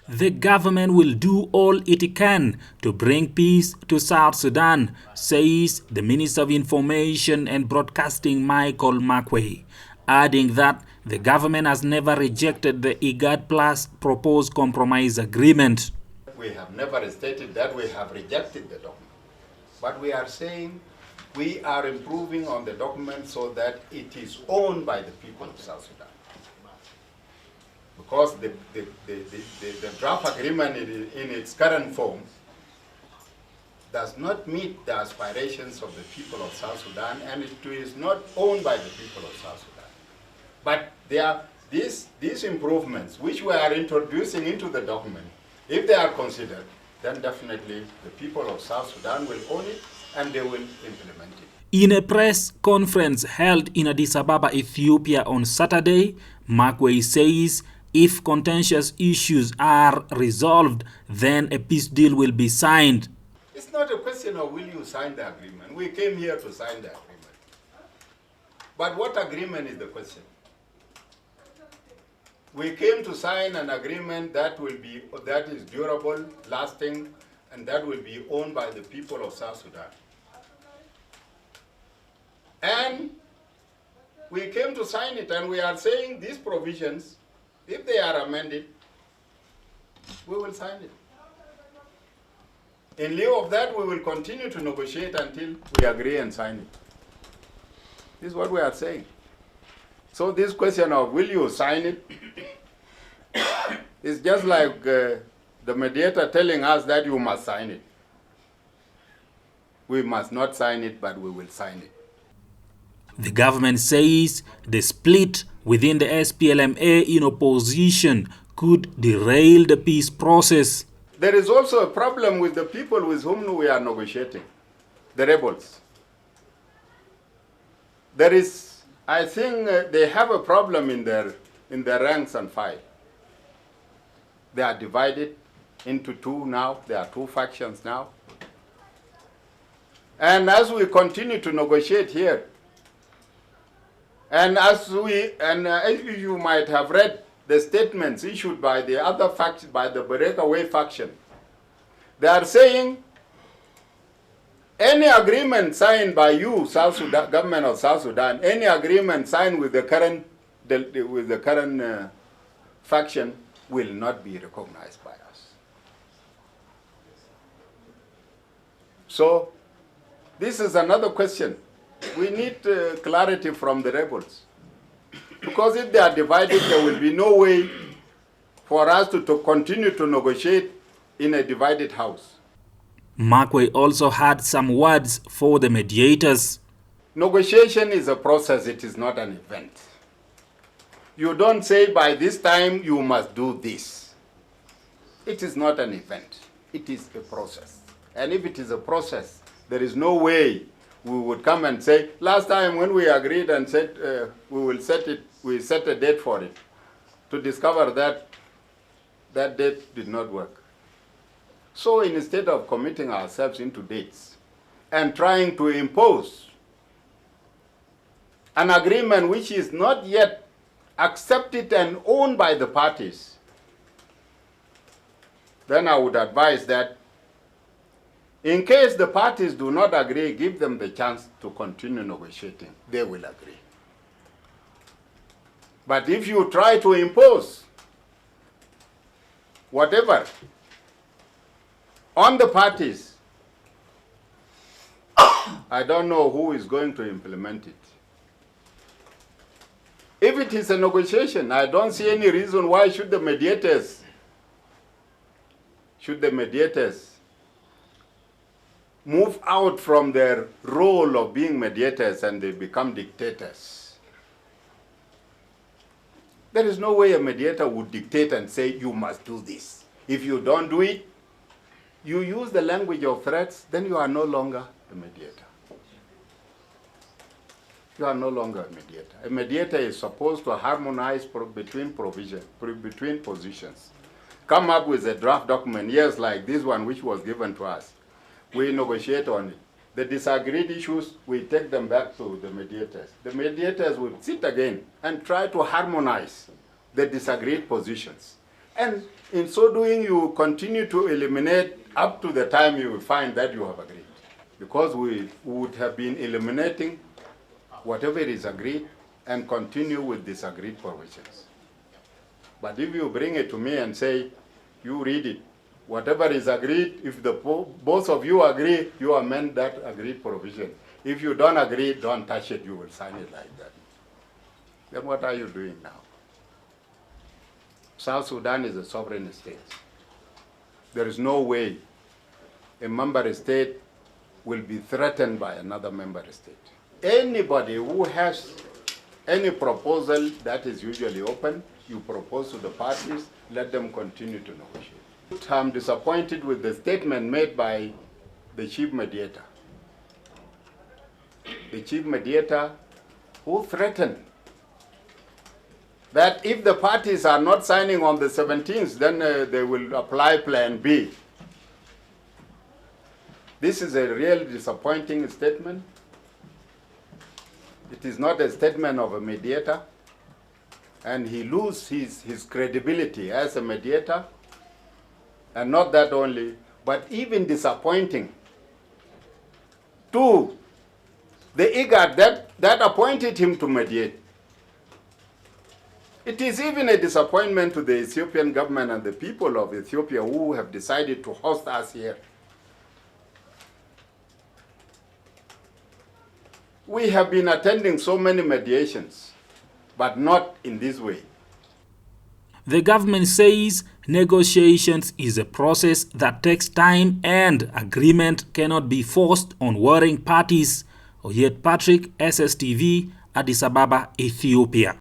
The government will do all it can to bring peace to South Sudan, says the Minister of Information and Broadcasting Makuei, adding that the government has never rejected the IGAD Plus proposed compromise agreement. We have never stated that we have rejected the document, but we are saying we are improving on the document so that it is owned by the people of South Sudan. Because the draft agreement in its current form does not meet the aspirations of the people of South Sudan, and it is not owned by the people of South Sudan. But there are these improvements which we are introducing into the document. If they are considered, then definitely the people of South Sudan will own it and they will implement it. In a press conference held in Addis Ababa, Ethiopia on Saturday, Makuei says if contentious issues are resolved, then a peace deal will be signed. It's not a question of will you sign the agreement. We came here to sign the agreement. But what agreement is the question? We came to sign an agreement that is durable, lasting, and that will be owned by the people of South Sudan. And we came to sign it, and we are saying these provisions, if they are amended, we will sign it. In lieu of that, we will continue to negotiate until we agree and sign it. This is what we are saying. So this question of will you sign it is just like the mediator telling us that you must sign it. We must not sign it, but we will sign it. The government says the split within the SPLMA in opposition could derail the peace process. There is also a problem with the people with whom we are negotiating, the rebels. I think they have a problem in their ranks and file. They are divided into two now. There are two factions now. And as we continue to negotiate here, and as you might have read the statements issued by the other faction, by the breakaway faction, they are saying any agreement signed by you, South Sudan, government of South Sudan, any agreement signed with the current faction will not be recognized by us. So this is another question. We need clarity from the rebels. Because if they are divided, there will be no way for us to continue to negotiate in a divided house. Makuei also had some words for the mediators. Negotiation is a process, it is not an event. You don't say by this time you must do this. It is not an event, it is a process. And if it is a process, there is no way we would come and say, last time when we agreed and said we set a date for it, to discover that that date did not work. So instead of committing ourselves into dates and trying to impose an agreement which is not yet accepted and owned by the parties, then I would advise that in case the parties do not agree, give them the chance to continue negotiating. They will agree. But if you try to impose whatever on the parties, I don't know who is going to implement it. If it is a negotiation, I don't see any reason why should the mediators move out from their role of being mediators and they become dictators. There is no way a mediator would dictate and say, you must do this. If you don't do it, you use the language of threats, then you are no longer a mediator. You are no longer a mediator. A mediator is supposed to harmonize between positions. Come up with a draft document, yes, like this one which was given to us. We negotiate on it. The disagreed issues, we take them back to the mediators. The mediators will sit again and try to harmonize the disagreed positions. And in so doing, you continue to eliminate up to the time you will find that you have agreed. Because we would have been eliminating whatever is agreed and continue with disagreed provisions. But if you bring it to me and say, you read it, whatever is agreed, if both of you agree, you amend that agreed provision. If you don't agree, don't touch it, you will sign it like that. Then what are you doing now? South Sudan is a sovereign state. There is no way a member state will be threatened by another member state. Anybody who has any proposal that is usually open, you propose to the parties, let them continue to negotiate. I'm disappointed with the statement made by the chief mediator. The chief mediator who threatened that if the parties are not signing on the 17th, then they will apply Plan B. This is a really disappointing statement. It is not a statement of a mediator, and he loses his credibility as a mediator. And not that only, but even disappointing to the IGAD that appointed him to mediate. It is even a disappointment to the Ethiopian government and the people of Ethiopia who have decided to host us here. We have been attending so many mediations, but not in this way. The government says negotiations is a process that takes time and agreement cannot be forced on warring parties. Oyet Patrick, SSTV, Addis Ababa, Ethiopia.